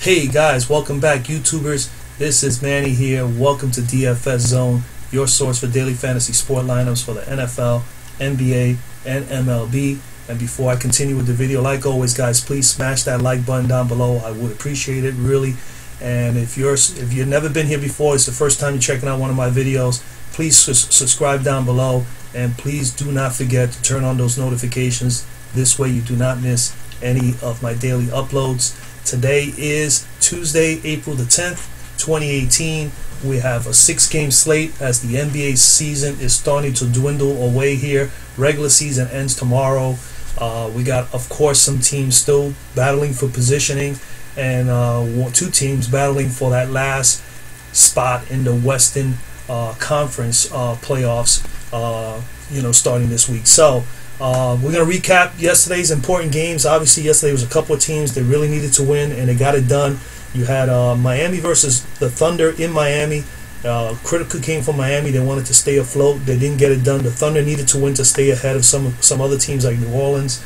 Hey guys, welcome back YouTubers. This is Manny here. Welcome to DFS Zone, your source for daily fantasy sport lineups for the NFL, NBA, and MLB. And before I continue with the video, like always guys, please smash that like button down below. I would appreciate it really. And if you've never been here before, it's the first time you're checking out one of my videos, please subscribe down below, and please do not forget to turn on those notifications. This way you do not miss any of my daily uploads. Today is Tuesday, April the 10th, 2018. We have a 6-game slate as the NBA season is starting to dwindle away here. Regular season ends tomorrow. We got, of course, some teams still battling for positioning, and two teams battling for that last spot in the Western Conference playoffs, starting this week. So we're going to recap yesterday's important games. Obviously, yesterday was a couple of teams that really needed to win, and they got it done. You had Miami versus the Thunder in Miami. Critical came from Miami. They wanted to stay afloat. They didn't get it done. The Thunder needed to win to stay ahead of some other teams like New Orleans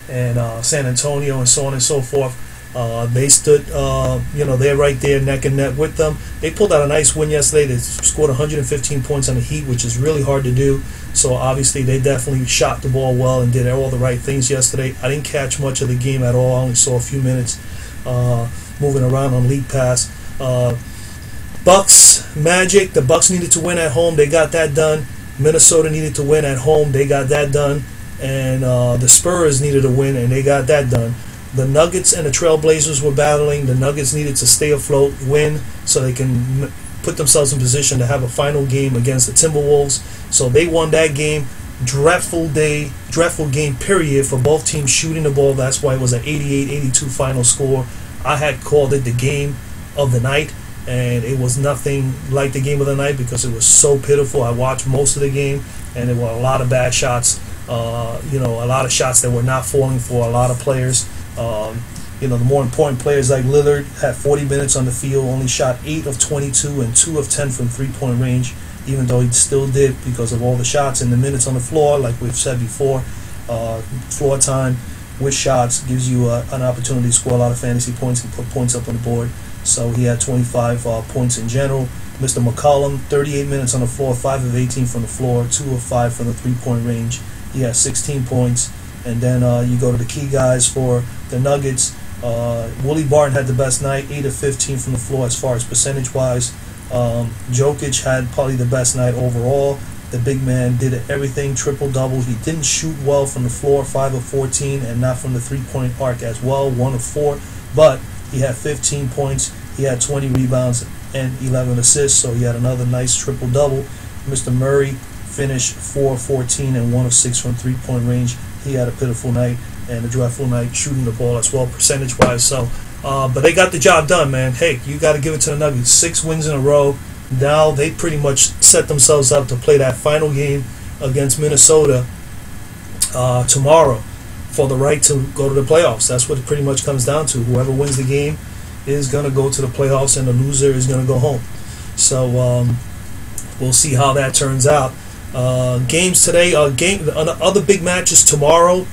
and San Antonio and so on and so forth. They stood, they're right there neck and neck with them. They pulled out a nice win yesterday. They scored 115 points on the Heat, which is really hard to do. So obviously they definitely shot the ball well and did all the right things yesterday. I didn't catch much of the game at all. I only saw a few minutes moving around on League Pass. Bucks, Magic. The Bucks needed to win at home. They got that done. Minnesota needed to win at home. They got that done. And the Spurs needed to win, and they got that done. The Nuggets and the Trailblazers were battling. The Nuggets needed to stay afloat, win, so they can put themselves in position to have a final game against the Timberwolves. So they won that game. Dreadful game, period, for both teams shooting the ball. That's why it was an 88-82 final score. I had called it the game of the night, and it was nothing like the game of the night because it was so pitiful. I watched most of the game, and there were a lot of bad shots. A lot of shots that were not falling for a lot of players. The more important players like Lillard had 40 minutes on the field, only shot 8 of 22 and 2 of 10 from three-point range, even though he still did because of all the shots and the minutes on the floor. Like we've said before, floor time with shots gives you an opportunity to score a lot of fantasy points and put points up on the board. So he had 25 points in general. Mr. McCollum, 38 minutes on the floor, 5 of 18 from the floor, 2 of 5 from the three-point range. He had 16 points. And then you go to the key guys for the Nuggets. Willie Barton had the best night, 8 of 15 from the floor as far as percentage-wise. Jokic had probably the best night overall. The big man did everything, triple-double. He didn't shoot well from the floor, 5 of 14, and not from the three-point arc as well, 1 of 4. But he had 15 points. He had 20 rebounds and 11 assists, so he had another nice triple-double. Mr. Murray finished 4 of 14 and 1 of 6 from three-point range. He had a pitiful night and a dreadful night shooting the ball as well, percentage-wise. So, but they got the job done, man. Hey, you got to give it to the Nuggets. 6 wins in a row. Now they pretty much set themselves up to play that final game against Minnesota tomorrow for the right to go to the playoffs. That's what it pretty much comes down to. Whoever wins the game is going to go to the playoffs, and the loser is going to go home. So we'll see how that turns out. Games today, other big matches tomorrow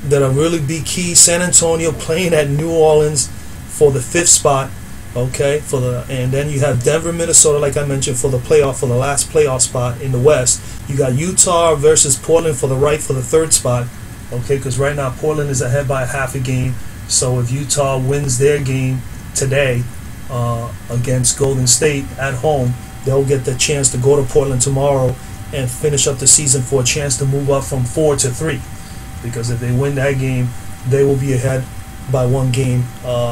that'll really be key. San Antonio playing at New Orleans for the 5th spot, okay? And then you have Denver, Minnesota, like I mentioned, for the last playoff spot in the West. You got Utah versus Portland for the 3rd spot, okay? Because right now Portland is ahead by half a game. So if Utah wins their game today against Golden State at home, they'll get the chance to go to Portland tomorrow and finish up the season for a chance to move up from 4 to 3, because if they win that game, they will be ahead by 1 game.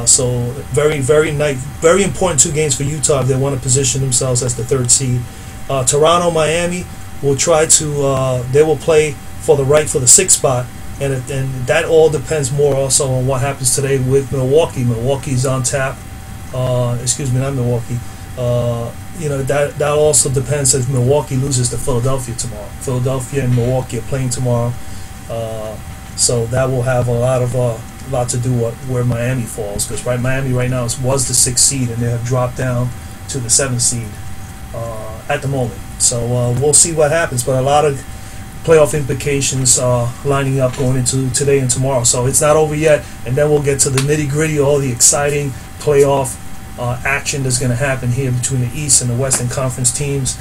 So very, very nice, very important 2 games for Utah if they want to position themselves as the 3rd seed. Toronto, Miami will try to they will play for the 6th spot, and that all depends more also on what happens today with Milwaukee. Milwaukee's on tap. Excuse me, not Milwaukee. That also depends if Milwaukee loses to Philadelphia tomorrow. Philadelphia and Milwaukee are playing tomorrow, so that will have a lot to do with where Miami falls. Because Miami right now was the 6th seed, and they have dropped down to the 7th seed at the moment. So we'll see what happens. But a lot of playoff implications lining up going into today and tomorrow. So it's not over yet, and then we'll get to the nitty-gritty, all the exciting playoff action that's going to happen here between the East and the Western Conference teams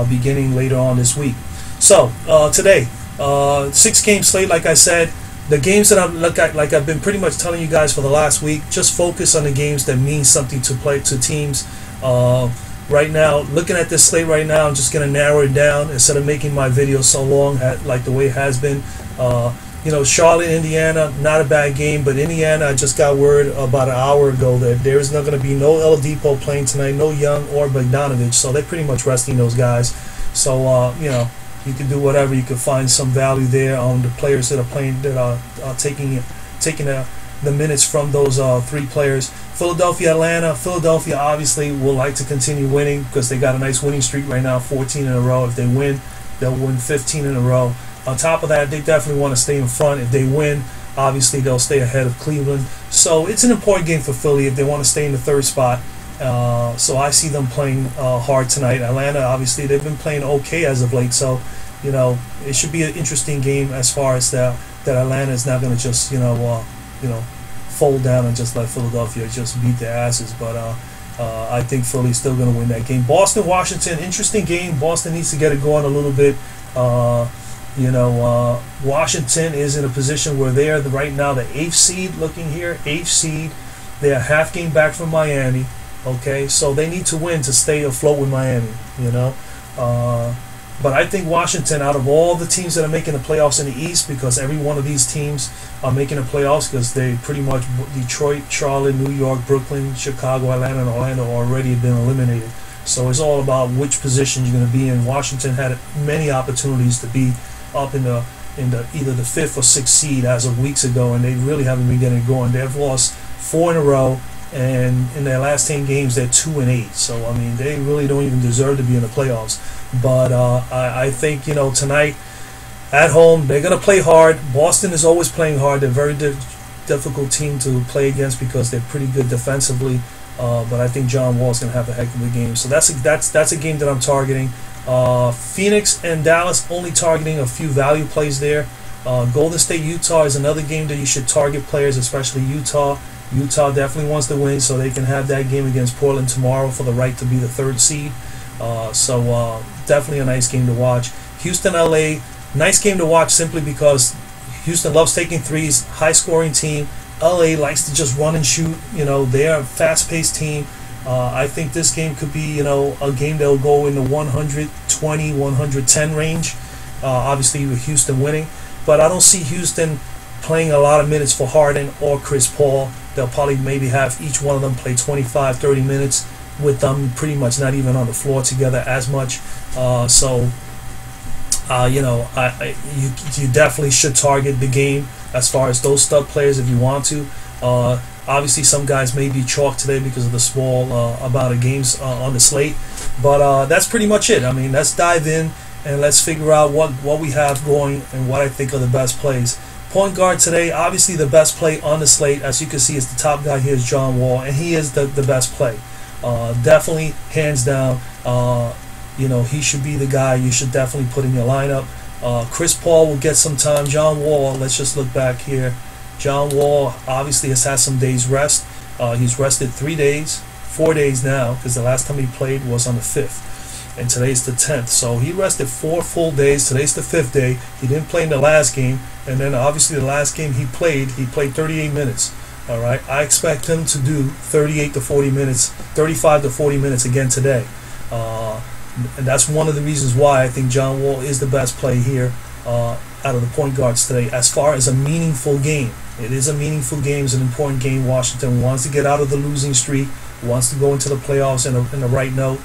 beginning later on this week. So today, 6-game slate, like I said. The games that like I've been pretty much telling you guys for the last week, just focus on the games that mean something to teams. Right now, looking at this slate right now, I'm just going to narrow it down instead of making my video so long like the way it has been. Charlotte, Indiana, not a bad game, but Indiana, I just got word about an hour ago that there is not going to be no El Depot playing tonight, no Young or Bogdanovich, so they're pretty much resting those guys. So, you can do whatever. You can find some value there on the players that are playing, that are taking the minutes from those 3 players. Philadelphia, Atlanta. Philadelphia obviously will like to continue winning because they got a nice winning streak right now, 14 in a row. If they win, they'll win 15 in a row. On top of that, they definitely want to stay in front. If they win, obviously they'll stay ahead of Cleveland. So it's an important game for Philly if they want to stay in the 3rd spot. So I see them playing hard tonight. Atlanta, obviously, they've been playing okay as of late. So, it should be an interesting game as far as that Atlanta is not going to just, fold down and just let Philadelphia just beat their asses. But I think Philly's still going to win that game. Boston, Washington, interesting game. Boston needs to get it going a little bit. Washington is in a position where they are right now the 8th seed. Looking here, 8th seed. They're a half game back from Miami. Okay, so they need to win to stay afloat with Miami. But I think Washington, out of all the teams that are making the playoffs in the East, because every one of these teams are making the playoffs because they pretty much, Detroit, Charlotte, New York, Brooklyn, Chicago, Atlanta, and Orlando already been eliminated. So it's all about which position you're going to be in. Washington had many opportunities to be up in the either the 5th or 6th seed as of weeks ago, and they really haven't been getting it going. They've lost 4 in a row. And in their last 10 games, they're 2-8. So, I mean, they really don't even deserve to be in the playoffs. But I think, tonight at home, they're going to play hard. Boston is always playing hard. They're a very difficult team to play against because they're pretty good defensively. But I think John Wall's going to have a heck of a game. So that's a game that I'm targeting. Phoenix and Dallas, only targeting a few value plays there. Golden State, Utah is another game that you should target players, especially Utah. Utah definitely wants to win so they can have that game against Portland tomorrow for the right to be the 3rd seed. So definitely a nice game to watch. Houston, LA, nice game to watch simply because Houston loves taking threes, high-scoring team. LA likes to just run and shoot. They're a fast-paced team. I think this game could be, a game that will go in the 120, 110 range. Obviously with Houston winning. But I don't see Houston playing a lot of minutes for Harden or Chris Paul. They'll probably maybe have each one of them play 25, 30 minutes with them pretty much not even on the floor together as much. You definitely should target the game as far as those stud players if you want to. Obviously, some guys may be chalked today because of the small amount of games on the slate. But that's pretty much it. I mean, let's dive in and let's figure out what we have going and what I think are the best plays. Point guard today, obviously the best play on the slate, as you can see, is the top guy here is John Wall, and he is the best play. Definitely, hands down, he should be the guy you should definitely put in your lineup. Chris Paul will get some time. John Wall, let's just look back here. John Wall obviously has had some days rest. He's rested 3 days, 4 days now, because the last time he played was on the 5th. And today's the 10th. So he rested 4 full days. Today's the 5th day. He didn't play in the last game. And then obviously the last game he played 38 minutes. All right. I expect him to do 38 to 40 minutes, 35 to 40 minutes again today. And that's one of the reasons why I think John Wall is the best play here out of the point guards today. As far as a meaningful game, it is a meaningful game. It's an important game. Washington wants to get out of the losing streak, wants to go into the playoffs in the right note.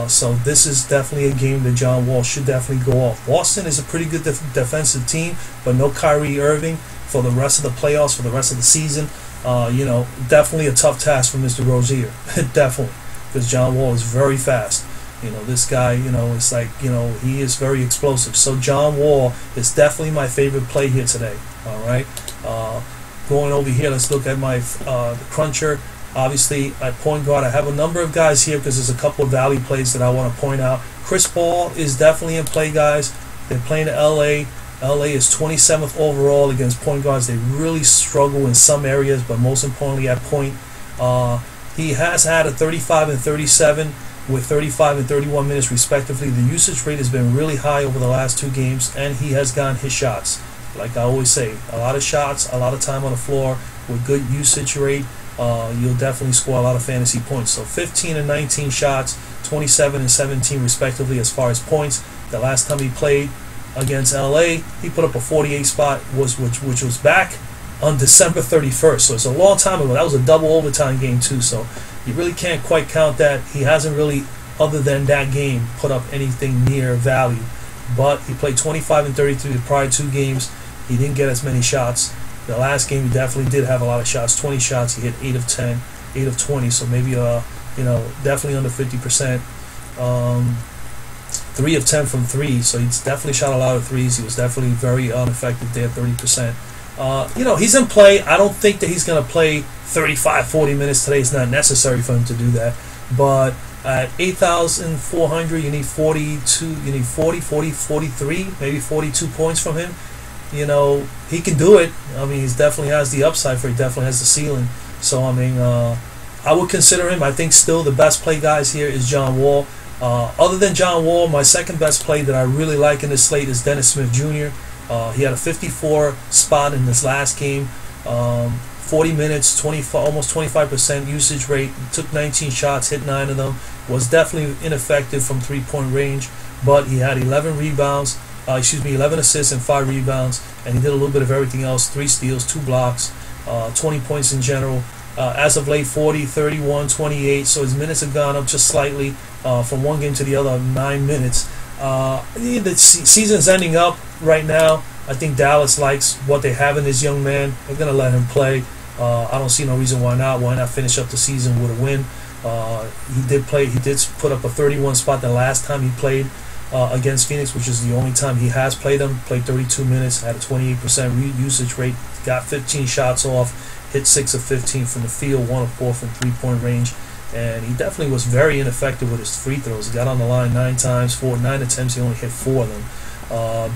So this is definitely a game that John Wall should definitely go off. Boston is a pretty good defensive team, but no Kyrie Irving for the rest of the playoffs, for the rest of the season. Definitely a tough task for Mr. Rozier. Definitely, because John Wall is very fast. This guy, it's like, he is very explosive. So John Wall is definitely my favorite play here today. All right. Going over here, let's look at my the cruncher. Obviously, at point guard, I have a number of guys here because there's a couple of value plays that I want to point out. Chris Paul is definitely in play, guys. They're playing LA. LA is 27th overall against point guards. They really struggle in some areas, but most importantly at point. He has had a 35 and 37 with 35 and 31 minutes respectively. The usage rate has been really high over the last 2 games, and he has gotten his shots. Like I always say, a lot of shots, a lot of time on the floor with good usage rate. You'll definitely score a lot of fantasy points. So 15 and 19 shots, 27 and 17 respectively as far as points. The last time he played against LA, he put up a 48 spot, which was back on December 31st. So it's a long time ago. That was a double overtime game too. So you really can't quite count that. He hasn't really, other than that game, put up anything near value. But he played 25 and 33 the prior 2 games. He didn't get as many shots. The last game he definitely did have a lot of shots. 20 shots. He hit 8 of 10, 8 of 20. So maybe definitely under 50%. 3 of 10 from 3. So he's definitely shot a lot of threes. He was definitely very ineffective there, 30%. He's in play. I don't think that he's going to play 35, 40 minutes today. It's not necessary for him to do that. But at 8,400, you need 42, you need 40, 43, maybe 42 points from him. He can do it. I mean, he definitely has the upside for it. He definitely has the ceiling. So, I mean, I would consider him. I think still the best play guys here is John Wall. Other than John Wall, my second best play that I really like in this slate is Dennis Smith Jr. He had a 54 spot in this last game, 40 minutes, almost 25% usage rate, took 19 shots, hit 9 of them, was definitely ineffective from 3-point range, but he had 11 rebounds, 11 assists and 5 rebounds, and he did a little bit of everything else, 3 steals, 2 blocks, 20 points in general. As of late, 40, 31, 28, so his minutes have gone up just slightly from one game to the other, 9 minutes. The season's ending up right now. I think Dallas likes what they have in this young man. They're going to let him play. I don't see no reason why not. Why not finish up the season with a win? He did play. He did put up a 31 spot the last time he played against Phoenix, which is the only time he has played them. Played 32 minutes, had a 28% usage rate, got 15 shots off, hit 6 of 15 from the field, 1 of 4 from 3-point range. And he definitely was very ineffective with his free throws. He got on the line 9 times, 9 attempts, he only hit 4 of them.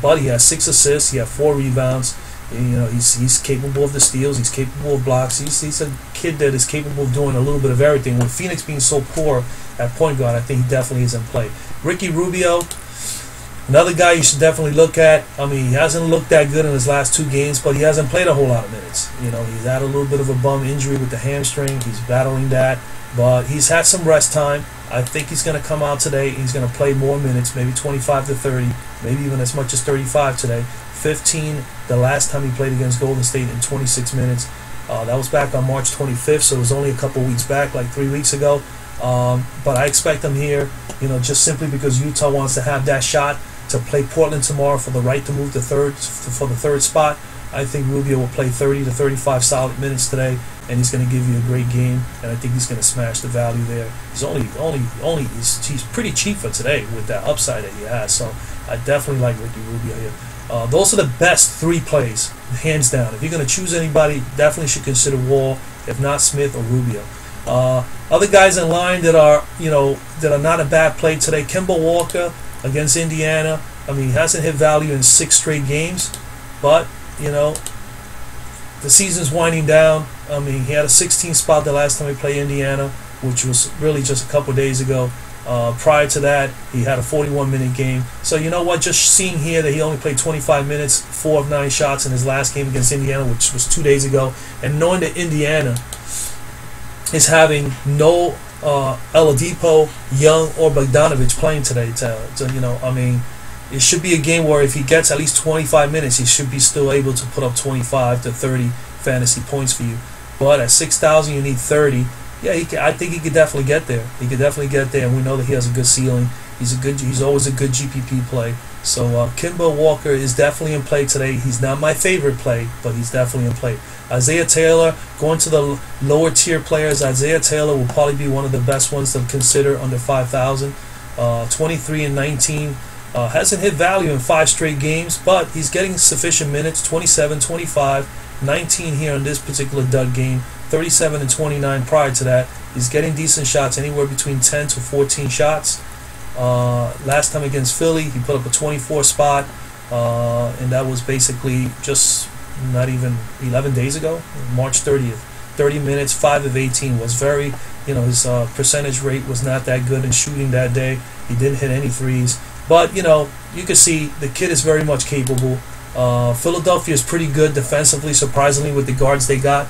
But he has 6 assists, he had 4 rebounds. He's capable of the steals, he's capable of blocks. He's a kid that is capable of doing a little bit of everything. With Phoenix being so poor at point guard, I think he definitely is in play. Ricky Rubio, another guy you should definitely look at. I mean, he hasn't looked that good in his last 2 games, but he hasn't played a whole lot of minutes. He's had a little bit of a bum injury with the hamstring. He's battling that. But he's had some rest time. I think he's going to come out today. He's going to play more minutes, maybe 25 to 30, maybe even as much as 35 today. 15 the last time he played against Golden State in 26 minutes. That was back on March 25th, so it was only a couple weeks back, like 3 weeks ago. But I expect him here, just simply because Utah wants to have that shot to play Portland tomorrow for the right to move to for the third spot. I think Rubio will play 30 to 35 solid minutes today, and he's going to give you a great game, and I think he's going to smash the value there. He's pretty cheap for today with that upside that he has, so I definitely like Ricky Rubio here. Those are the best 3 plays, hands down. If you're going to choose anybody, definitely should consider Wall, if not Smith or Rubio. Other guys in line that are not a bad play today, Kemba Walker against Indiana. I mean, he hasn't hit value in 6 straight games, but the season's winding down. I mean, he had a 16 spot the last time he played Indiana, which was really just a couple days ago. Prior to that, he had a 41-minute game. So you know what? Just seeing here that he only played 25 minutes, 4 of 9 shots in his last game against Indiana, which was 2 days ago, and knowing that Indiana is having no Oladipo, Young, or Bogdanovic playing today, I mean, it should be a game where if he gets at least 25 minutes, he should be still able to put up 25 to 30 fantasy points for you. But at 6,000, you need 30. Yeah, I think he could definitely get there. He could definitely get there, and we know that he has a good ceiling. He's always a good GPP play. So Kemba Walker is definitely in play today. He's not my favorite play, but he's definitely in play. Isaiah Taylor, going to the lower tier players, Isaiah Taylor will probably be one of the best ones to consider under 5,000. 23 and 19. Hasn't hit value in 5 straight games, but he's getting sufficient minutes, 27, 25, 19 here in this particular dud game, 37 and 29 prior to that. He's getting decent shots, anywhere between 10 to 14 shots. Last time against Philly, he put up a 24 spot, and that was basically just not even 11 days ago, March 30th. 30 minutes, 5 of 18 was very, his percentage rate was not that good in shooting that day. He didn't hit any threes, but you can see the kid is very much capable. Philadelphia is pretty good defensively, surprisingly, with the guards they got.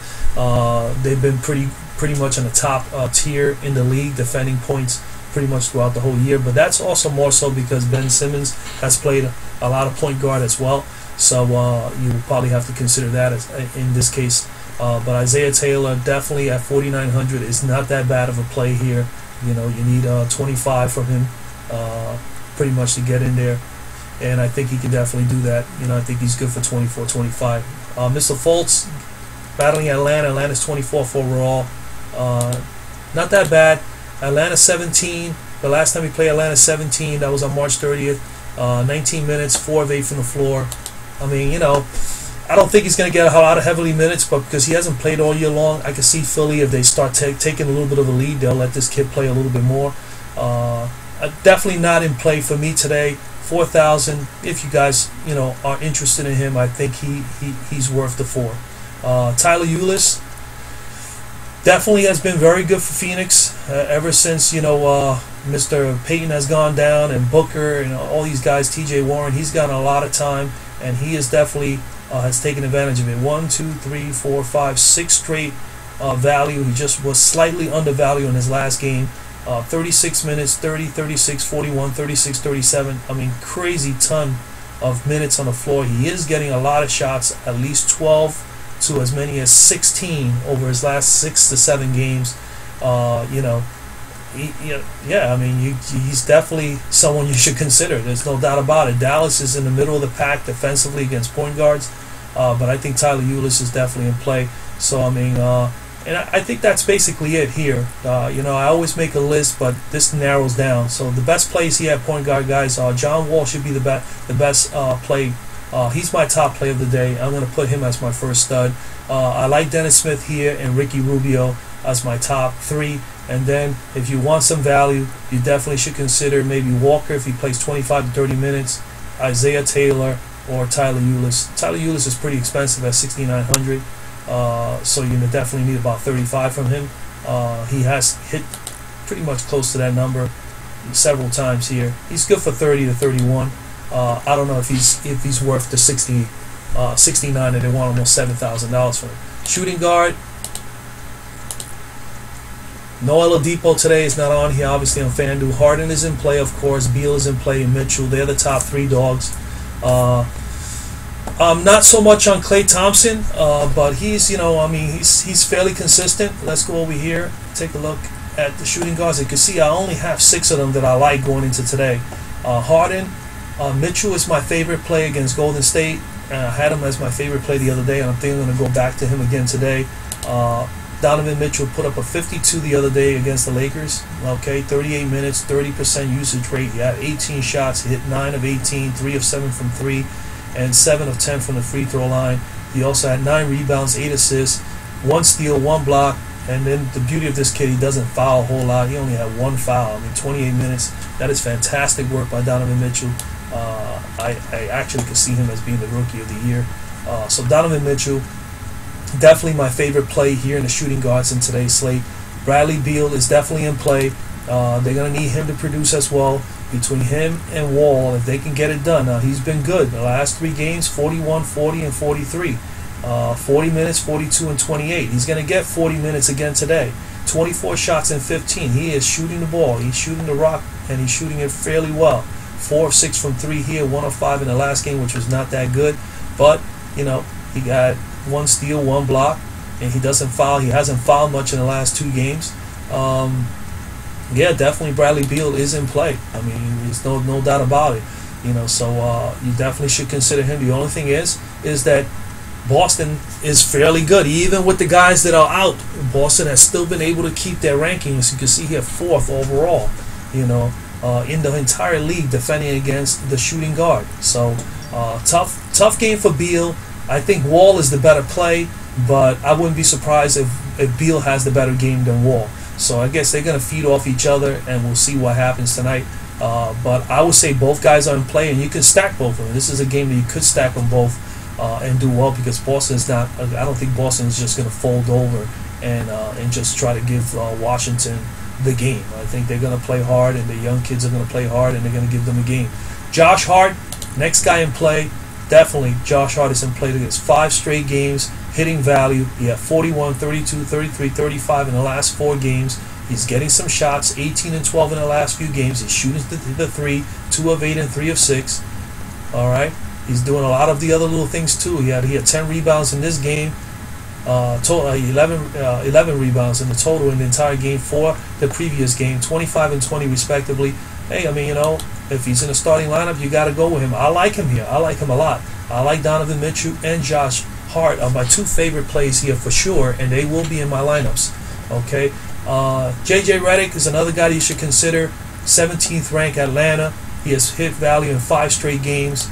They've been pretty much in the top tier in the league, defending points pretty much throughout the whole year. But that's also more so because Ben Simmons has played a lot of point guard as well. So you will probably have to consider that in this case. But Isaiah Taylor definitely at 4,900 is not that bad of a play here. You need 25 from him pretty much to get in there. And I think he can definitely do that. I think he's good for 24, 25. Mr. Fultz battling Atlanta. Atlanta's 24th overall. Not that bad. Atlanta 17. The last time he played Atlanta 17, that was on March 30th. 19 minutes, 4 of 8 from the floor. I mean, I don't think he's going to get a lot of heavily minutes, but because he hasn't played all year long, I can see Philly, if they start taking a little bit of a lead, they'll let this kid play a little bit more. Definitely not in play for me today. 4,000. If you guys, are interested in him, I think he's worth the 4. Tyler Ulis definitely has been very good for Phoenix ever since Mr. Payton has gone down, and Booker and all these guys, T.J. Warren. He's gotten a lot of time, and he is definitely has taken advantage of it. 1, 2, 3, 4, 5, 6 straight value. He just was slightly undervalued in his last game. 36 minutes, 30, 36, 41, 36, 37. I mean, crazy ton of minutes on the floor. He is getting a lot of shots, at least 12 to as many as 16 over his last 6 to 7 games. Yeah, I mean, he's definitely someone you should consider. There's no doubt about it. Dallas is in the middle of the pack defensively against point guards, but I think Tyler Ulis is definitely in play. So, I mean, and I think that's basically it here. I always make a list, but this narrows down. So the best plays here at point guard, guys, John Wall should be the best play. He's my top play of the day. I'm going to put him as my first stud. I like Dennis Smith here and Ricky Rubio as my top 3. And then if you want some value, you definitely should consider maybe Walker if he plays 25 to 30 minutes, Isaiah Taylor, or Tyler Ulis. Tyler Ulis is pretty expensive at 6,900. So you definitely need about 35 from him. He has hit pretty much close to that number several times here. He's good for 30 to 31. I don't know if he's worth the 69, and they want almost $7,000 for him. Shooting guard. Noel Oladipo today is not on here, obviously, on Fanduel. Harden is in play, of course. Beal is in play, and Mitchell. They're the top 3 dogs. Not so much on Klay Thompson, but he's, he's fairly consistent. Let's go over here, take a look at the shooting guards. You can see I only have 6 of them that I like going into today. Harden, Mitchell is my favorite play against Golden State. I had him as my favorite play the other day, and I'm thinking I'm going to go back to him again today. Donovan Mitchell put up a 52 the other day against the Lakers. Okay, 38 minutes, 30% usage rate. He had 18 shots. He hit 9 of 18, 3 of 7 from 3, and 7 of 10 from the free throw line. He also had 9 rebounds, 8 assists, 1 steal, 1 block. And then the beauty of this kid, he doesn't foul a whole lot. He only had 1 foul. I mean, 28 minutes. That is fantastic work by Donovan Mitchell. I actually could see him as being the rookie of the year. So Donovan Mitchell, definitely my favorite play here in the shooting guards in today's slate. Bradley Beal is definitely in play. They're going to need him to produce as well. Between him and Wall, if they can get it done. Now, he's been good. The last 3 games, 41, 40, and 43. 40 minutes, 42, and 28. He's going to get 40 minutes again today. 24 shots and 15. He is shooting the ball. He's shooting the rock, and he's shooting it fairly well. 4 of 6 from 3 here, 1 of 5 in the last game, which was not that good. But, he got 1 steal, 1 block, and he doesn't foul. He hasn't fouled much in the last 2 games. Yeah, definitely Bradley Beal is in play. I mean, there's no doubt about it. So you definitely should consider him. The only thing is that Boston is fairly good. Even with the guys that are out, Boston has still been able to keep their rankings. You can see here 4th overall, in the entire league defending against the shooting guard. So tough game for Beal. I think Wall is the better play, but I wouldn't be surprised if Beal has the better game than Wall. So I guess they're going to feed off each other, and we'll see what happens tonight. But I would say both guys are in play, and you can stack both of them. This is a game that you could stack them both and do well, because Boston is not. I don't think Boston is just going to fold over and just try to give Washington the game. I think they're going to play hard, and the young kids are going to play hard, and they're going to give them a game. Josh Hart, next guy in play. Definitely, Josh Hart is in play. Against 5 straight games, hitting value. He had 41, 32, 33, 35 in the last 4 games. He's getting some shots, 18 and 12 in the last few games. He's shooting the 3, 2 of 8 and 3 of 6. All right, he's doing a lot of the other little things too. He had 10 rebounds in this game. Total 11 rebounds in the total in the entire game for the previous game, 25 and 20 respectively. Hey, I mean, you know, if he's in a starting lineup, you got to go with him. I like him here. I like him a lot. I like Donovan Mitchell and Josh Hart are my 2 favorite plays here for sure, and they will be in my lineups. Okay, JJ Redick is another guy that you should consider. 17th ranked Atlanta. He has hit value in 5 straight games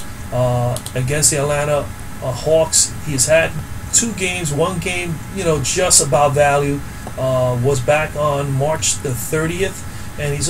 against the Atlanta Hawks. He has had 2 games, 1 game, you know, just about value. Was back on March the 30th, and his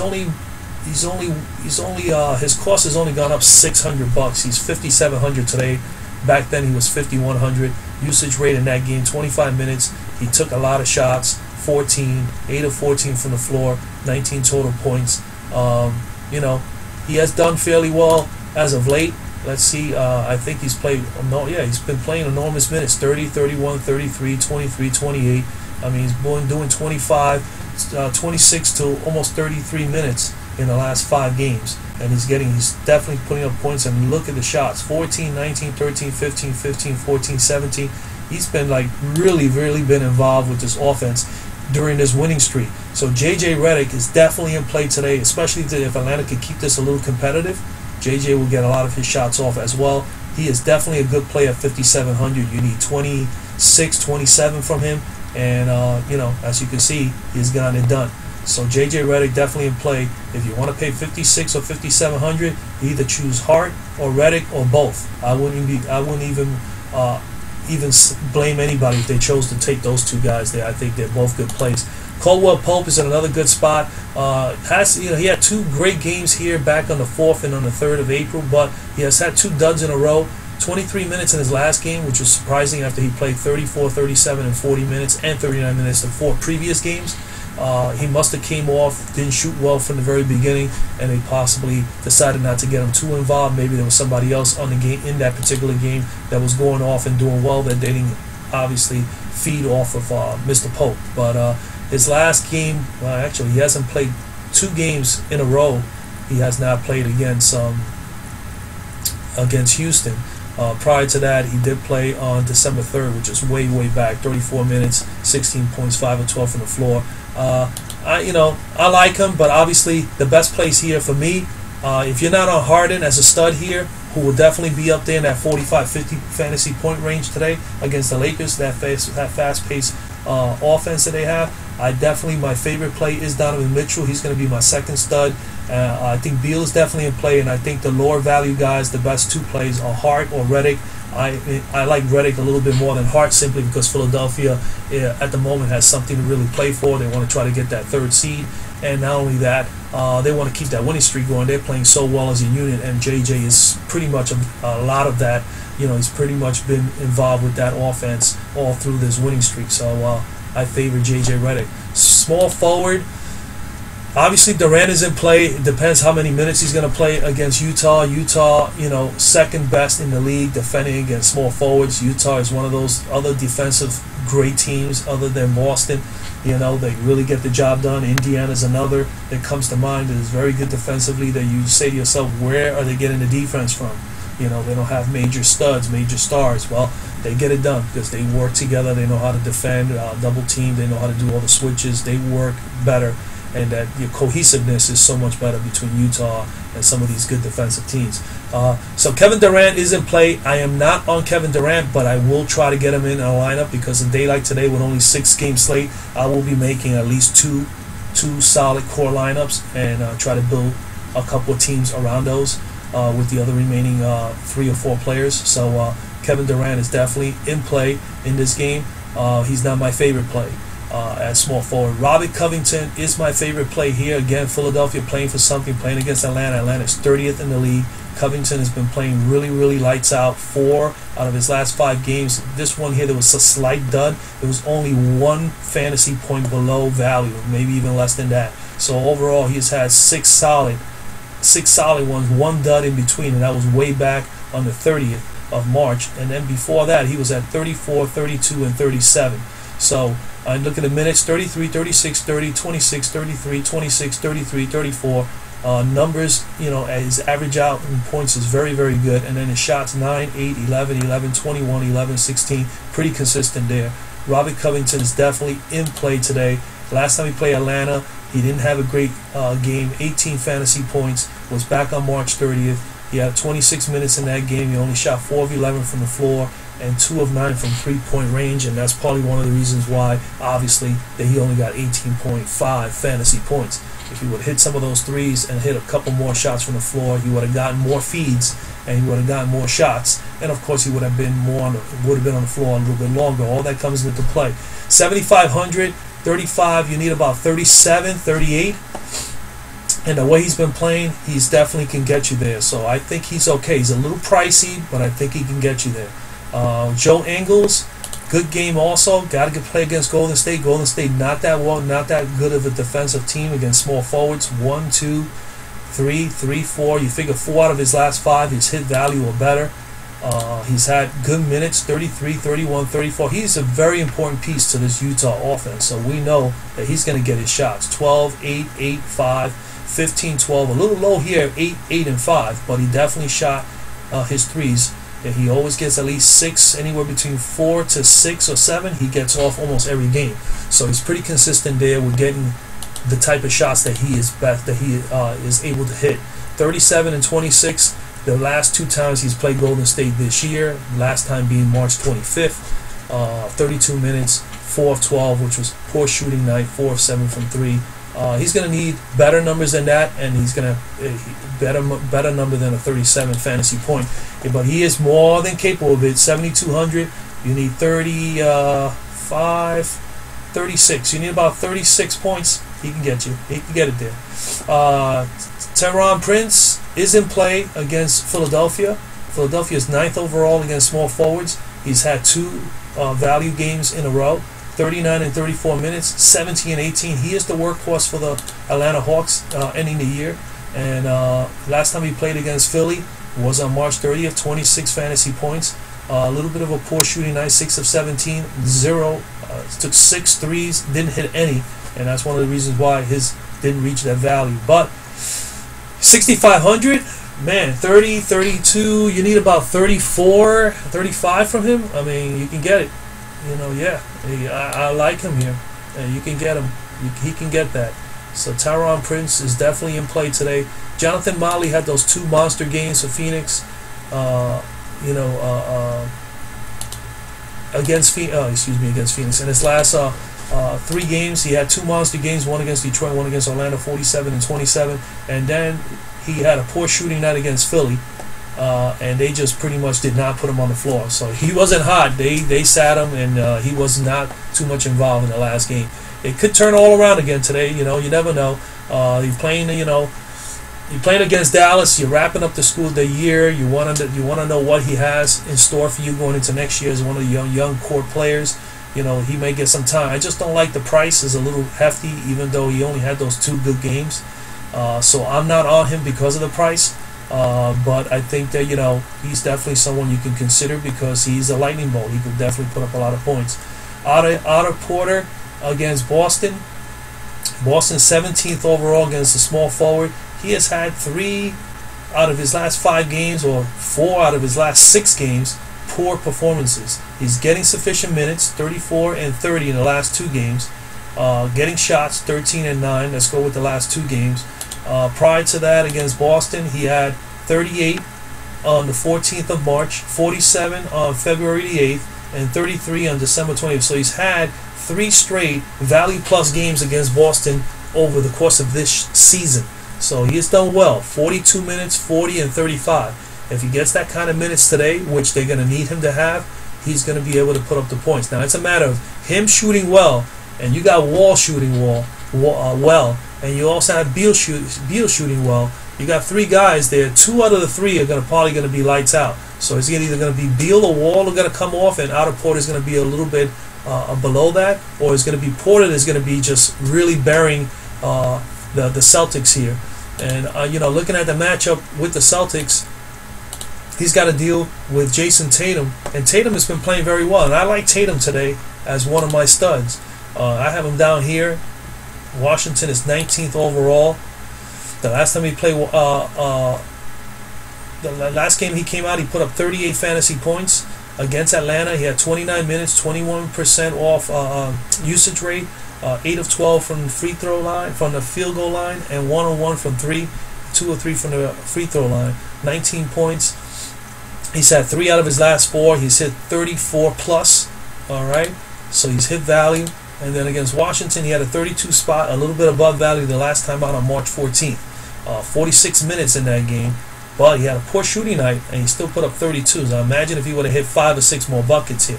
cost has only gone up $600. He's $5,700 today. Back then he was $5,100. Usage rate in that game, 25 minutes. He took a lot of shots, 8 of 14 from the floor, 19 total points. You know, he has done fairly well as of late. Let's see, I think he's played, he's been playing enormous minutes, 30, 31, 33, 23, 28. I mean, he's been doing 25, 26 to almost 33 minutes in the last 5 games. And he's definitely putting up points. I mean, look at the shots, 14, 19, 13, 15, 15, 14, 17. He's been like really been involved with this offense during this winning streak. So JJ Redick is definitely in play today, especially if Atlanta could keep this a little competitive. JJ will get a lot of his shots off as well. He is definitely a good play at 5,700. You need 26, 27 from him, and you know, as you can see, he's gotten it done. So JJ Redick definitely in play. If you want to pay 56 or 5,700, either choose Hart or Redick or both. I wouldn't even blame anybody if they chose to take those 2 guys there. I think they're both good plays. Caldwell Pope is in another good spot. He had 2 great games here back on the 4th and on the 3rd of April, but he has had 2 duds in a row. 23 minutes in his last game, which was surprising after he played 34, 37, and 40 minutes and 39 minutes in 4 previous games. He must have came off, didn't shoot well from the very beginning, and they possibly decided not to get him too involved. Maybe there was somebody else on the game in that particular game that was going off and doing well that they didn't obviously feed off of Mr. Pope. But his last game, actually, he hasn't played 2 games in a row. He has not played against Houston. Prior to that, he did play on December 3rd, which is way back. 34 minutes, 16 points, 5 of 12 from the floor. I like him, but obviously the best place here for me, if you're not on Harden as a stud here, who will definitely be up there in that 45-50 fantasy point range today against the Lakers, that fast-paced offense that they have, my favorite play is Donovan Mitchell. He's going to be my second stud. I think Beal is definitely in play, and I think the lower value guys, the best 2 plays are Hart or Redick. I like Redick a little bit more than Hart, simply because Philadelphia at the moment has something to really play for. They want to try to get that 3rd seed, and not only that, they want to keep that winning streak going. They're playing so well as a unit, and JJ is pretty much a lot of that. You know, he's pretty much been involved with that offense all through this winning streak. So I favor JJ Redick. Small forward. Obviously, Durant is in play. It depends how many minutes he's going to play against Utah. Utah, you know, second best in the league defending against small forwards. Utah is one of those other defensive great teams other than Boston. You know, they really get the job done. Indiana's another that comes to mind that is very good defensively, that you say to yourself, where are they getting the defense from? You know, they don't have major studs, major stars. Well, they get it done because they work together. They know how to defend, double team. They know how to do all the switches. They work better. And that your cohesiveness is so much better between Utah and some of these good defensive teams. So Kevin Durant is in play. I am not on Kevin Durant, but I will try to get him in a lineup because a day like today with only 6-game slate, I will be making at least two solid core lineups and try to build a couple of teams around those with the other remaining 3 or 4 players. So Kevin Durant is definitely in play in this game. He's not my favorite play. at small forward. Robert Covington is my favorite play here. Again, Philadelphia playing for something, playing against Atlanta. Atlanta's 30th in the league. Covington has been playing really, really lights out. 4 out of his last 5 games. This one here, there was a slight dud. It was only 1 fantasy point below value, maybe even less than that. So overall, he's had 6 solid ones, 1 dud in between, and that was way back on the 30th of March. And then before that, he was at 34, 32, and 37. So I look at the minutes: 33, 36, 30, 26, 33, 26, 33, 34. Numbers, his average out in points is very, very good. And then his shots: 9, 8, 11, 11, 21, 11, 16. Pretty consistent there. Robert Covington is definitely in play today. Last time he played Atlanta, he didn't have a great game. 18 fantasy points. Was back on March 30th. He had 26 minutes in that game. He only shot 4 of 11 from the floor and 2 of 9 from 3-point range, and that's probably one of the reasons why, obviously, that he only got 18.5 fantasy points. If he would have hit some of those threes and hit a couple more shots from the floor, he would have gotten more feeds and he would have gotten more shots, and of course he would have been on the floor a little bit longer. All that comes into play. 7,500, 35. You need about 37, 38. And the way he's been playing, he's definitely can get you there. So I think he's okay. He's a little pricey, but I think he can get you there. Joe Ingles, good game also. Got to play against Golden State. Golden State not that good of a defensive team against small forwards. 1, 2, 3, 4. You figure 4 out of his last 5, his hit value or better. He's had good minutes: 33, 31, 34. He's a very important piece to this Utah offense. So we know that he's going to get his shots: 12, 8, 8, 5, 15, 12. A little low here, 8, 8, and 5. But he definitely shot his threes. And he always gets at least 6, anywhere between 4 to 6 or 7. He gets off almost every game. So he's pretty consistent there with getting the type of shots that he is is able to hit. 37 and 26. The last 2 times he's played Golden State this year. Last time being March 25th. 32 minutes, 4 of 12, which was poor shooting night. 4 of 7 from 3. He's going to need better numbers than that, and he's going to better number than a 37 fantasy point. But he is more than capable of it. 7,200. You need 35, 36. You need about 36 points. He can get you. He can get it there. Taurean Prince is in play against Philadelphia. Philadelphia is 9th overall against small forwards. He's had 2 value games in a row. 39 and 34 minutes, 17 and 18. He is the workhorse for the Atlanta Hawks ending the year. And last time he played against Philly was on March 30th, 26 fantasy points. A little bit of a poor shooting night, 6 of 17, 0. Took 6 threes, didn't hit any. And that's one of the reasons why his didn't reach that value. But 6,500, man, 30, 32. You need about 34, 35 from him. I mean, you can get it. I like him here. You can get him. He can get that. So Taurean Prince is definitely in play today. Jonathan Motley had those 2 monster games for Phoenix. Against Phoenix. In his last 3 games, he had 2 monster games. One against Detroit, one against Orlando, 47 and 27. And then he had a poor shooting night against Philly. And they just pretty much did not put him on the floor. So he wasn't hot. They sat him, and he was not too much involved in the last game. It could turn all around again today. You never know. You're playing against Dallas. You're wrapping up the year. You want to know what he has in store for you going into next year as one of the young core players. He may get some time. I just don't like the price. Is a little hefty, even though he only had those 2 good games. So I'm not on him because of the price. But I think that he's definitely someone you can consider because he's a lightning bolt. He could definitely put up a lot of points. Otto Porter against Boston. Boston 17th overall against the small forward. He has had 3 out of his last 5 games, or 4 out of his last 6 games, poor performances. He's getting sufficient minutes, 34 and 30 in the last 2 games. Getting shots, 13 and 9. Let's go with the last 2 games. Prior to that, against Boston, he had 38 on the 14th of March, 47 on February the 8th, and 33 on December 20th. So he's had 3 straight value plus games against Boston over the course of this season. So he has done well. 42 minutes, 40, and 35. If he gets that kind of minutes today, which they're going to need him to have, he's going to be able to put up the points. Now, it's a matter of him shooting well and you got Wall shooting well, and you also have Beal shooting well. You got three guys there. Two out of the three are probably going to be lights out. So it's either going to be Beal or Wall are going to come off, and Otto Porter is going to be a little bit below that, or it's going to be Porter that's going to be just really burying the Celtics here. And you know, looking at the matchup with the Celtics, he's got to deal with Jason Tatum, and Tatum has been playing very well. And I like Tatum today as one of my studs. I have him down here. Washington is 19th overall. The last time he played, the last game he came out, he put up 38 fantasy points against Atlanta. He had 29 minutes, 21% off usage rate, 8 of 12 from the free throw line, from the field goal line, and 1 of 1 from 3, 2 of 3 from the free throw line. 19 points. He's had 3 out of his last 4. He's hit 34 plus. All right, so he's hit value. And then against Washington, he had a 32 spot, a little bit above value the last time out on March 14th. 46 minutes in that game, but he had a poor shooting night, and he still put up 32. So imagine if he would have hit 5 or 6 more buckets here.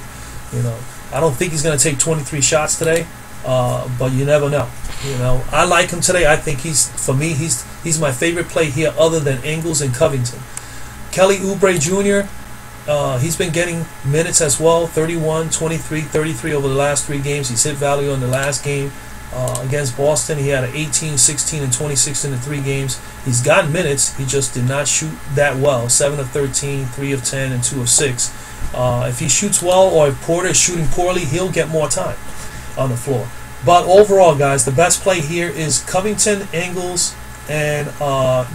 You know, I don't think he's going to take 23 shots today, but you never know. You know, I like him today. I think for me, he's my favorite play here, other than Ingles and Covington. Kelly Oubre Jr. He's been getting minutes as well, 31, 23, 33 over the last 3 games. He's hit value in the last game against Boston. He had an 18, 16, and 26 in the 3 games. He's gotten minutes. He just did not shoot that well. 7 of 13, 3 of 10, and 2 of 6. If he shoots well, or if Porter is shooting poorly, he'll get more time on the floor. But overall, guys, the best play here is Covington, Ingles, and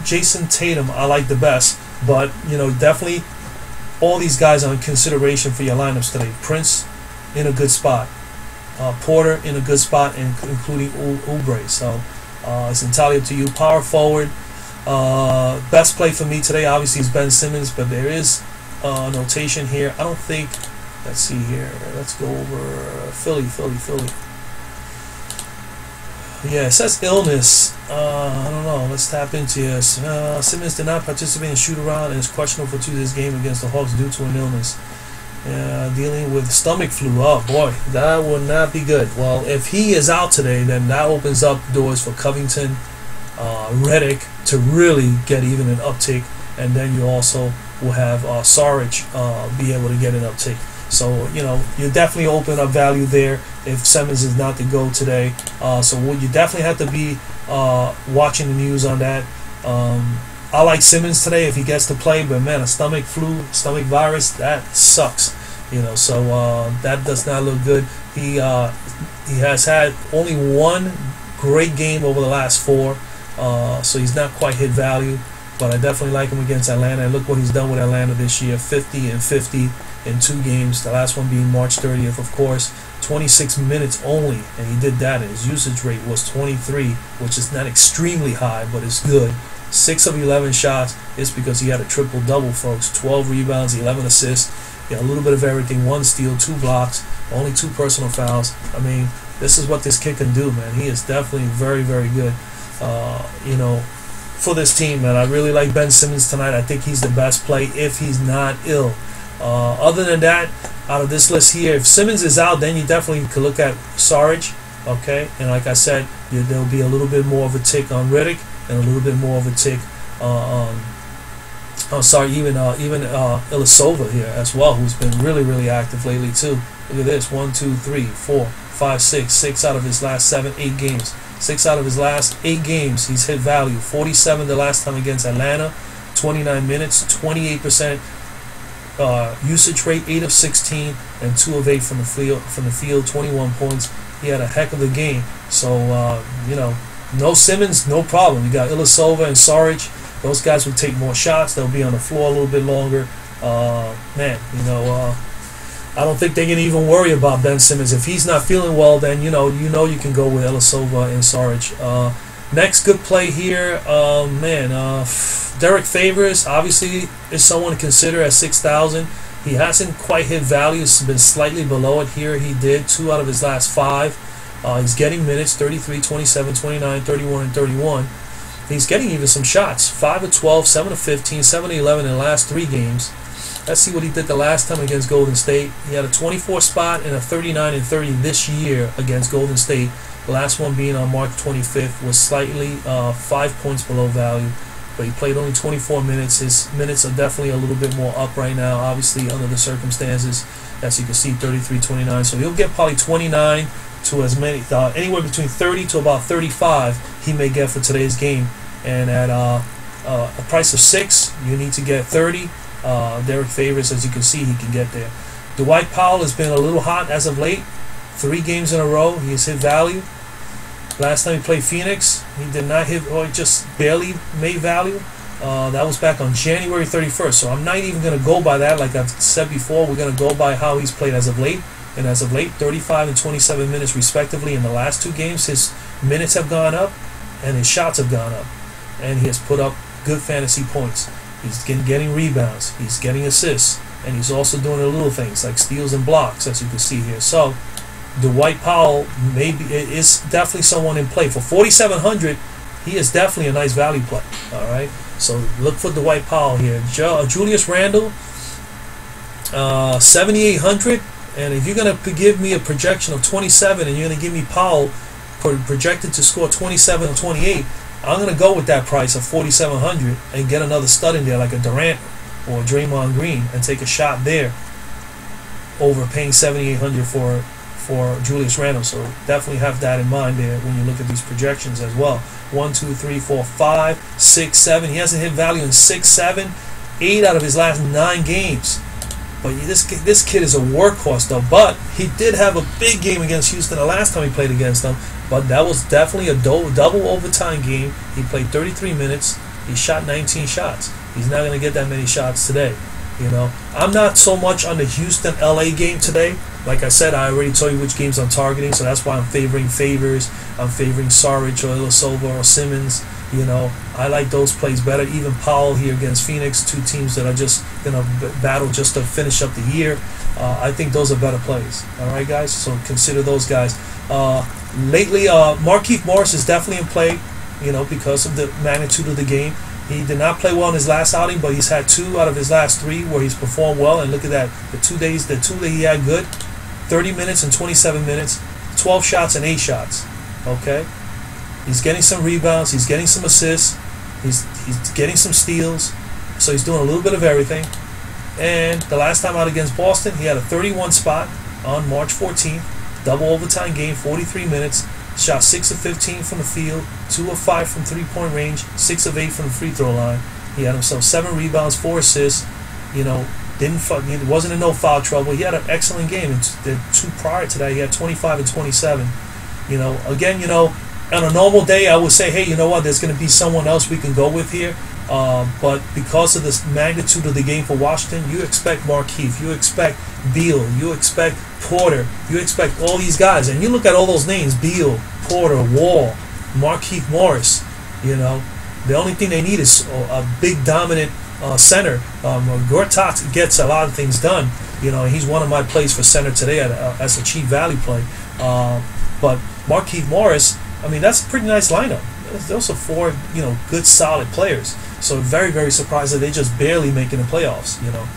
Jason Tatum. I like the best. But, you know, definitely all these guys are in consideration for your lineups today. Prince in a good spot, Porter in a good spot, and including Oubre. So it's entirely up to you. Power forward, best play for me today obviously is Ben Simmons, but there is notation here. I don't think. Let's see here. Let's go over Philly. Yeah, it says illness. I don't know. Let's tap into this. Simmons did not participate in shoot-around and is questionable for Tuesday's game against the Hawks due to an illness. Dealing with stomach flu. Oh, boy. That would not be good. Well, if he is out today, then that opens up doors for Covington, Redick to really get even an uptick. And then you also will have Saric be able to get an uptick. So, you know, you definitely open up value there if Simmons is not to go today. So you definitely have to be watching the news on that. I like Simmons today if he gets to play, but man, a stomach flu, stomach virus, that sucks. You know, so that does not look good. He has had only 1 great game over the last 4, so he's not quite hit value. But I definitely like him against Atlanta. And look what he's done with Atlanta this year: 50 and 50 in 2 games. The last one being March 30th, of course. 26 minutes only, and he did that. And his usage rate was 23, which is not extremely high, but it's good. 6 of 11 shots. It's because he had a triple-double, folks. 12 rebounds, 11 assists. He had a little bit of everything. 1 steal, 2 blocks, only 2 personal fouls. I mean, this is what this kid can do, man. He is definitely very, very good. You know, for this team, man. I really like Ben Simmons tonight. I think he's the best play if he's not ill. Other than that, out of this list here, if Simmons is out, then you definitely could look at Saric, okay? And like I said, there'll be a little bit more of a tick on Redick and a little bit more of a tick on even Ilyasova here as well, who's been really, really active lately too. Look at this: 1, 2, 3, 4, 5, 6 out of his last 7, 8 games. 6 out of his last 8 games, he's hit value. 47 the last time against Atlanta, 29 minutes, 28% usage rate, 8 of 16, and 2 of 8 from the field, 21 points. He had a heck of a game. So you know, no Simmons, no problem. You got Ilyasova and Saric. Those guys will take more shots. They'll be on the floor a little bit longer. Man, you know, I don't think they can even worry about Ben Simmons. If he's not feeling well, then you can go with Ilyasova and Saric. Next good play here, Derek Favors obviously is someone to consider at 6,000. He hasn't quite hit value. He's been slightly below it here. He did 2 out of his last 5. He's getting minutes: 33, 27, 29, 31, and 31. He's getting even some shots: 5 of 12, 7 of 15, 7 of 11 in the last 3 games. Let's see what he did the last time against Golden State. He had a 24 spot and a 39 and 30 this year against Golden State. The last one being on March 25th was slightly 5 points below value, but he played only 24 minutes. His minutes are definitely a little bit more up right now, obviously under the circumstances. As you can see, 33-29. So he'll get probably 29 to as many, anywhere between 30 to about 35 he may get for today's game. And at a price of 6, you need to get 30. Derek Favors, as you can see, he can get there. Dwight Powell has been a little hot as of late. 3 games in a row, he has hit value. Last time he played Phoenix, he did not hit, or just barely made value. That was back on January 31st. So I'm not even going to go by that. Like I've said before, we're going to go by how he's played as of late. And as of late, 35 and 27 minutes respectively. In the last 2 games, his minutes have gone up and his shots have gone up. And he has put up good fantasy points. He's getting rebounds, he's getting assists, and he's also doing the little things like steals and blocks, as you can see here. So Dwight Powell is definitely someone in play. For 4,700, he is definitely a nice value play. All right, so look for Dwight Powell here. Julius Randle, 7,800, and if you're going to give me a projection of 27 and you're going to give me Powell projected to score 27 or 28, I'm going to go with that price of 4,700 and get another stud in there like a Durant or Draymond Green and take a shot there over paying 7,800 for Julius Randle. So definitely have that in mind there when you look at these projections as well. 1, 2, 3, 4, 5, 6, 7. He hasn't hit value in 6, 7, 8 out of his last 9 games. But this kid is a workhorse though. But he did have a big game against Houston the last time he played against them. But that was definitely a double overtime game. He played 33 minutes. He shot 19 shots. He's not going to get that many shots today. You know, I'm not so much on the Houston-LA game today. Like I said, I already told you which games I'm targeting, so that's why I'm favoring Favors. I'm favoring Saric or Ilyasova or Simmons. You know, I like those plays better. Even Powell here against Phoenix, 2 teams that are just going to battle just to finish up the year. I think those are better plays. All right, guys? So consider those guys. Lately, Markieff Morris is definitely in play, you know, because of the magnitude of the game. He did not play well in his last outing, but he's had 2 out of his last 3 where he's performed well. And look at that, the 2 that he had good, 30 minutes and 27 minutes, 12 shots and 8 shots. Okay, he's getting some rebounds, he's getting some assists, he's getting some steals. So he's doing a little bit of everything. And the last time out against Boston, he had a 31 spot on March 14th. Double overtime game, 43 minutes. Shot 6 of 15 from the field, 2 of 5 from 3-point range, 6 of 8 from the free throw line. He had himself 7 rebounds, 4 assists. You know, he wasn't in no foul trouble. He had an excellent game. And the 2 prior to that, he had 25 and 27. You know, again, you know, on a normal day, I would say, hey, you know what? There's going to be someone else we can go with here. But because of the magnitude of the game for Washington, you expect Markieff, you expect Beal, you expect Porter, you expect all these guys. And you look at all those names, Beal, Porter, Wall, Markieff Morris, you know, the only thing they need is a big dominant center. Gortat gets a lot of things done. You know, he's one of my plays for center today as a cheap value play. But Markieff Morris, I mean, that's a pretty nice lineup. Those are 4, you know, good solid players. So very, very surprised that they just barely making the playoffs. You know,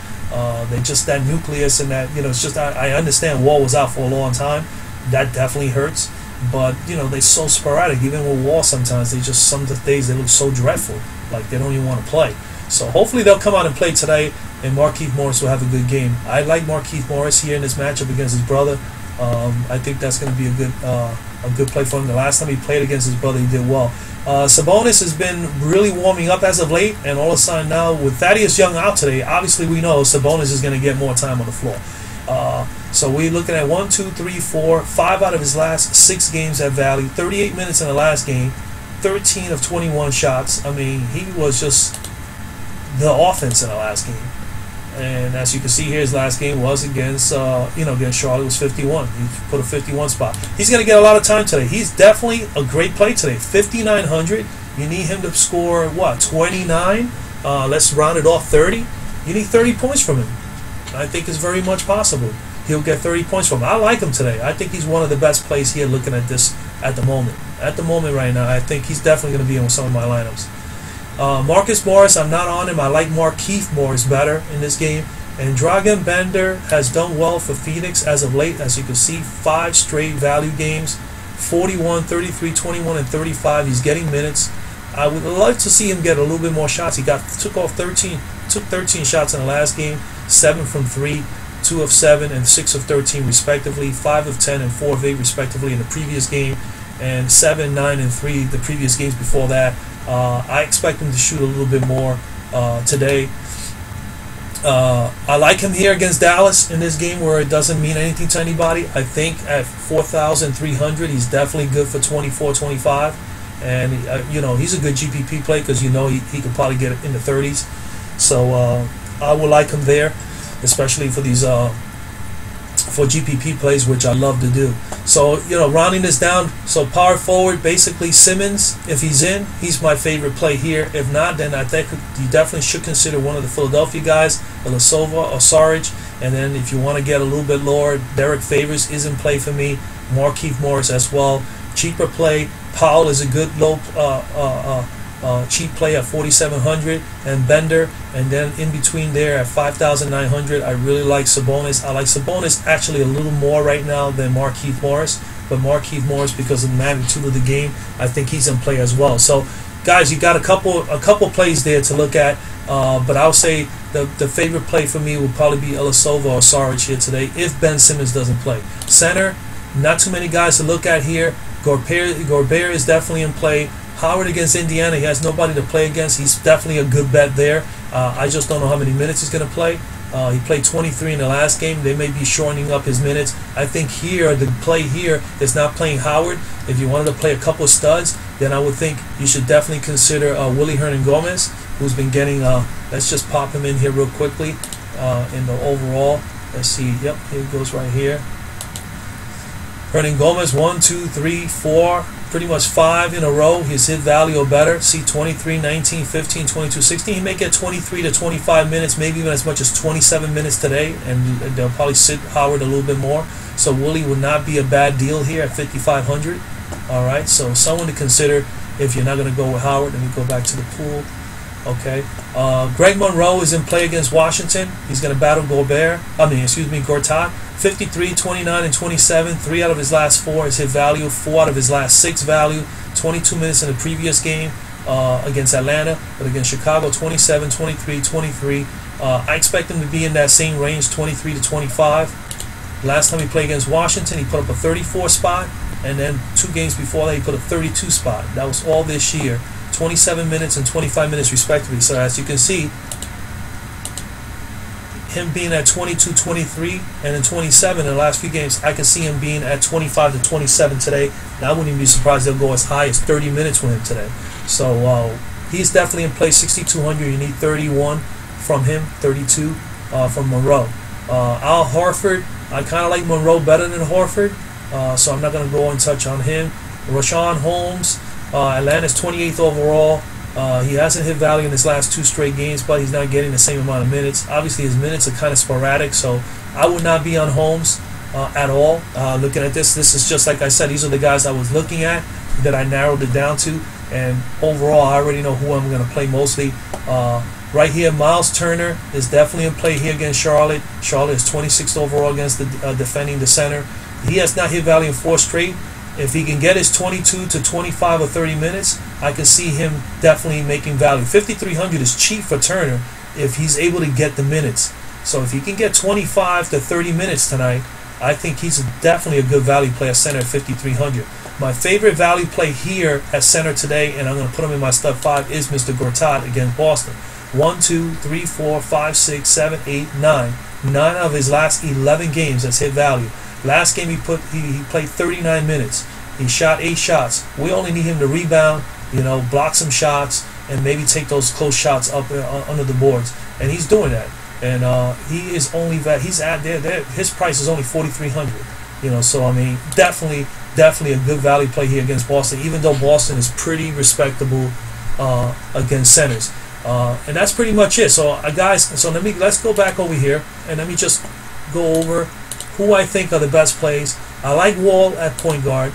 they just that nucleus and that, you know, it's just I understand Wall was out for a long time. That definitely hurts. But you know, they're so sporadic. Even with Wall, sometimes some of the days they look so dreadful, like they don't even want to play. So hopefully they'll come out and play today, and Markieff Morris will have a good game. I like Markieff Morris here in this matchup against his brother. I think that's going to be a good play for him. The last time he played against his brother, he did well. Sabonis has been really warming up as of late, and all of a sudden now with Thaddeus Young out today, obviously we know Sabonis is going to get more time on the floor. So we're looking at 1, 2, 3, 4, 5 out of his last 6 games at value. 38 minutes in the last game, 13 of 21 shots. I mean, he was just the offense in the last game. And as you can see here, his last game was against against Charlotte. It was 51. He put a 51 spot. He's going to get a lot of time today. He's definitely a great play today. 5,900. You need him to score what? 29. Let's round it off 30. You need 30 points from him. I think it's very much possible. He'll get 30 points from him. I like him today. I think he's one of the best plays here looking at this at the moment. At the moment right now, I think he's definitely going to be on some of my lineups. Marcus Morris, I'm not on him. I like Markieff Morris better in this game. And Dragan Bender has done well for Phoenix as of late. As you can see, 5 straight value games, 41, 33, 21, and 35. He's getting minutes. I would like to see him get a little bit more shots. He took 13 shots in the last game, 7 from 3, 2 of 7, and 6 of 13 respectively, 5 of 10 and 4 of 8 respectively in the previous game, and 7, 9, and 3 the previous games before that. I expect him to shoot a little bit more today. I like him here against Dallas in this game where it doesn't mean anything to anybody. I think at 4,300 he's definitely good for 24, 25. And you know, he's a good GPP play because you know he could probably get it in the 30s. So I would like him there, especially for these for GPP plays, which I love to do. So you know, rounding this down, so power forward, basically Simmons. If he's in, he's my favorite play here. If not, then I think you definitely should consider one of the Philadelphia guys, Ilyasova or Saric. And then if you want to get a little bit lower, Derek Favors is in play for me. Markieff Morris as well. Cheaper play. Powell is a good low cheap play at 4,700, and Bender, and then in between there at 5,900, I really like Sabonis. I like Sabonis actually a little more right now than Markieff Morris, but Markieff Morris, because of the magnitude of the game, I think he's in play as well. So, guys, you got a couple plays there to look at, but I'll say the favorite play for me will probably be Ilyasova or Saric here today if Ben Simmons doesn't play. Center, not too many guys to look at here. Gobert is definitely in play. Howard against Indiana, he has nobody to play against. He's definitely a good bet there. I just don't know how many minutes he's going to play. He played 23 in the last game. They may be shortening up his minutes. I think here, the play here is not playing Howard. If you wanted to play a couple of studs, then I would think you should definitely consider Willy Hernangomez, who's been getting, let's just pop him in here real quickly in the overall. Let's see, yep, here it goes right here. Hernangomez, 1, 2, 3, 4, pretty much 5 in a row. His hit value or better. See 23, 19, 15, 22, 16. He may get 23 to 25 minutes, maybe even as much as 27 minutes today, and they'll probably sit Howard a little bit more. So Willie would not be a bad deal here at 5,500. All right, so someone to consider if you're not going to go with Howard. Let me go back to the pool. Okay, Greg Monroe is in play against Washington. He's going to battle Gortat. 53, 29, and 27. 3 out of his last 4 is hit value. 4 out of his last 6 value. 22 minutes in the previous game against Atlanta, but against Chicago, 27, 23, 23. I expect him to be in that same range, 23 to 25. Last time he played against Washington, he put up a 34 spot, and then 2 games before that, he put a 32 spot. That was all this year. 27 minutes and 25 minutes respectively. So as you can see, him being at 22, 23, and then 27 in the last few games, I can see him being at 25 to 27 today. And I wouldn't even be surprised they'll go as high as 30 minutes with him today. So he's definitely in play. 6,200. You need 31 from him, 32 from Monroe. Al Horford, I kind of like Monroe better than Horford, so I'm not going to go and touch on him. Rashawn Holmes, Atlanta's 28th overall. He hasn't hit value in his last 2 straight games, but he's not getting the same amount of minutes. Obviously, his minutes are kind of sporadic, so I would not be on Holmes at all. Looking at this is just like I said. These are the guys I was looking at that I narrowed it down to, and overall, I already know who I'm going to play mostly. Right here, Miles Turner is definitely in play here against Charlotte. Charlotte is 26th overall against the defending the center. He has not hit value in 4 straight. If he can get his 22 to 25 or 30 minutes, I can see him definitely making value. 5,300 is cheap for Turner if he's able to get the minutes. So if he can get 25 to 30 minutes tonight, I think he's definitely a good value play at center at 5,300. My favorite value play here at center today, and I'm going to put him in my stud 5, is Mr. Gortat against Boston. 1, 2, 3, 4, 5, 6, 7, 8, 9. 9 of his last 11 games has hit value. Last game he played 39 minutes. He shot 8 shots. We only need him to rebound, block some shots, and maybe take those close shots up under the boards. And he's doing that. And he's at there. His price is only 4,300. So I mean, definitely a good value play here against Boston. Even though Boston is pretty respectable against centers. And that's pretty much it. So guys, so let's go back over here and let me just go over who I think are the best plays. I like Wall at point guard.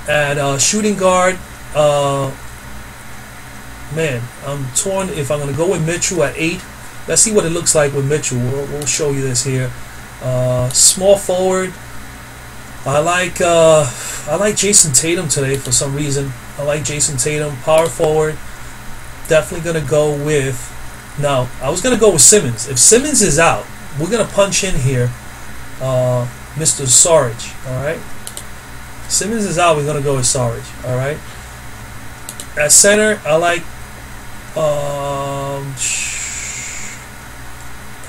At shooting guard, man, I'm torn if I'm going to go with Mitchell at 8 let's see what it looks like with Mitchell. We'll show you this here. Small forward. I like Jason Tatum today for some reason. I like Jason Tatum. Power forward. Definitely gonna go with. Now I was gonna go with Simmons. If Simmons is out, we're gonna punch in here, Mr. Sarge. All right. Simmons is out. We're gonna go with Sarge. All right. At center, I like.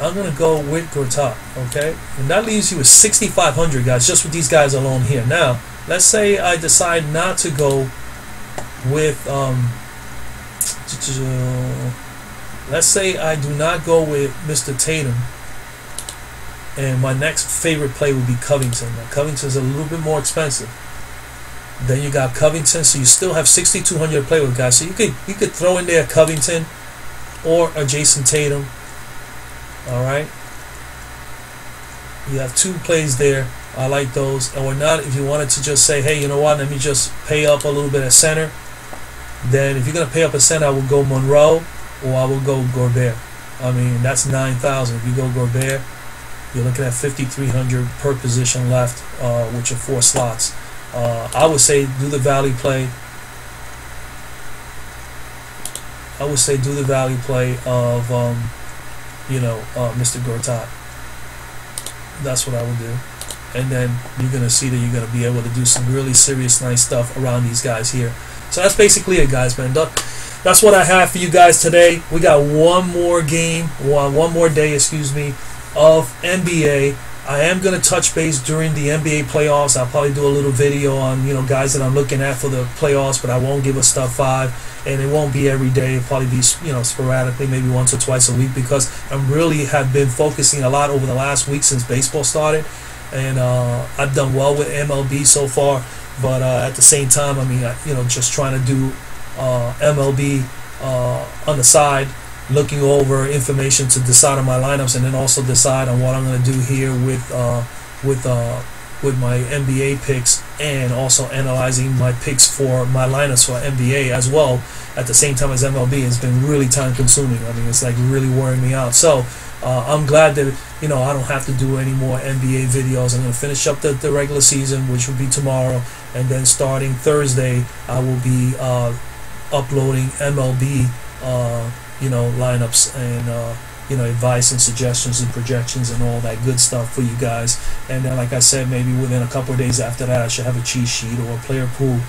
I'm gonna go with Gortat, okay, and that leaves you with 6,500 guys just with these guys alone here. Now, let's say I decide not to go with let's say I do not go with Mr. Tatum, and my next favorite play would be Covington. Now, Covington's a little bit more expensive. Then you got Covington, so you still have 6,200 to play with, guys. So you could throw in there Covington or a Jason Tatum. All right, you have 2 plays there. I like those. Or not, if you wanted to just say, hey, you know what, let me just pay up a little bit at center. Then if you're gonna pay up at center, I will go Monroe or I will go Gobert. I mean, that's 9,000. If you go Gobert, you're looking at 5,300 per position left, with your 4 slots. I would say do the value play. I would say do the value play of Mr. Gortat. That's what I would do. And then you're going to see that you're going to be able to do some really serious, nice stuff around these guys here. So that's basically it, guys, man. That's what I have for you guys today. We got one more game, one more day, excuse me, of NBA. I am going to touch base during the NBA playoffs. I'll probably do a little video on, guys that I'm looking at for the playoffs, but I won't give a stuff 5, and it won't be every day. It'll probably be, sporadically, maybe once or twice a week, because I really have been focusing a lot over the last week since baseball started, and I've done well with MLB so far, but at the same time, I mean, just trying to do MLB on the side, looking over information to decide on my lineups, and then also decide on what I'm going to do here with my NBA picks, and also analyzing my picks for my lineups for NBA as well at the same time as MLB. It's been really time consuming. I mean, it's like really wearing me out. So I'm glad that I don't have to do any more NBA videos. I'm going to finish up the regular season, which will be tomorrow, and then starting Thursday I will be uploading MLB lineups and advice and suggestions and projections and all that good stuff for you guys. And then, like I said, maybe within a couple of days after that, I should have a cheat sheet or a player pool,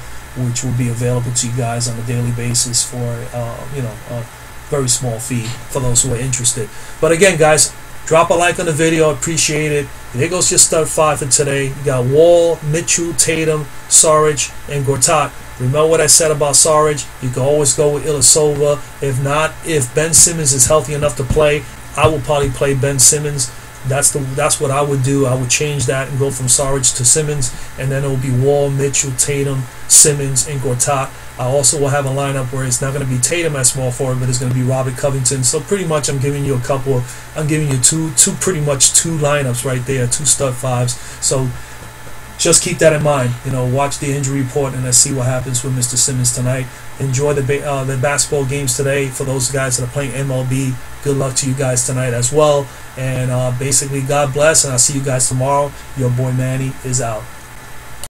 which will be available to you guys on a daily basis for a very small fee for those who are interested. But again, guys, drop a like on the video. Appreciate it. There goes your stud 5 for today. You got Wall, Mitchell, Tatum, Saric, and Gortat. Remember what I said about Saric? You can always go with Ilyasova. If not, if Ben Simmons is healthy enough to play, I will probably play Ben Simmons. That's what I would do. I would change that and go from Saric to Simmons, and then it will be Wall, Mitchell, Tatum, Simmons, and Gortat. I also will have a lineup where it's not going to be Tatum at small forward, but it's going to be Robert Covington. So pretty much I'm giving you two pretty much two lineups right there, 2 stud 5s. So just keep that in mind. Watch the injury report and let's see what happens with Mr. Simmons tonight. Enjoy the basketball games today for those guys that are playing MLB. Good luck to you guys tonight as well. And basically, God bless, and I'll see you guys tomorrow. Your boy Manny is out.